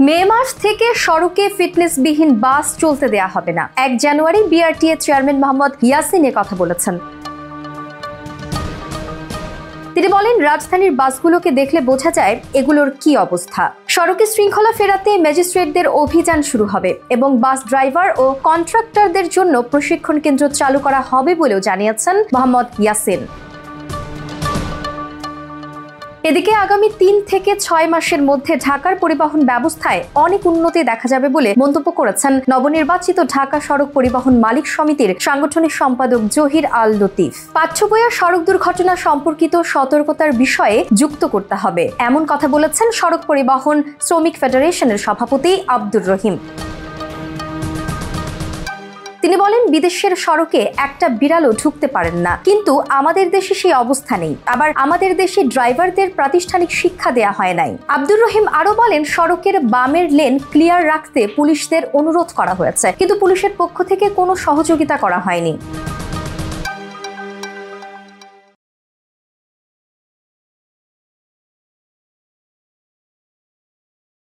মে মাস থেকে সড়কে ফিটনেসবিহীন বাস চলতে দেয়া হবে না। 1 জানুয়ারি বিআরটিএ চেয়ারম্যান মোহাম্মদ ইয়াসিন কথা বলেছেন। তিনি বলেন, রাজধানীর বাসগুলোকে দেখলে বোঝা যায় এগুলোর কি অবস্থা। সড়কে শৃঙ্খলা ফেরাতে ম্যাজিস্ট্রেটদের অভিযান শুরু হবে এবং বাস ড্রাইভার ও কন্ট্রাক্টরদের জন্য প্রশিক্ষণ কেন্দ্র চালু করা হবে বলেও জানিয়েছেন মোহাম্মদ ইয়াসিন। এদিকে আগামী 3 থেকে 6 মাসের মধ্যে ঢাকার পরিবহন ব্যবস্থায় অনেক উন্নতি দেখা যাবে বলে মন্তব্য করেছেন নবনির্বাচিত ঢাকা সড়ক পরিবহন মালিক সমিতির সাংগঠনিক সম্পাদক জহির আল লতিফ। পাঠ্যবইয়ে সড়ক দুর্ঘটনা সম্পর্কিত সতর্কতার বিষয়ে যুক্ত করতে হবে, এমন কথা বলেছেন সড়ক পরিবহন শ্রমিক ফেডারেশনের সভাপতি আব্দুর রহিম। তিনি বলেন, বিদেশের সড়কে একটা বিড়ালও ঢুকতে পারেন না, কিন্তু আমাদের দেশে সেই অবস্থা নেই। আবার আমাদের দেশে ড্রাইভারদের প্রাতিষ্ঠানিক শিক্ষা দেয়া হয় নাই। আব্দুর রহিম আরো বলেন, সড়কের বামের লেন ক্লিয়ার রাখতে পুলিশদের অনুরোধ করা হয়েছে, কিন্তু পুলিশের পক্ষ থেকে কোনো সহযোগিতা করা হয়নি।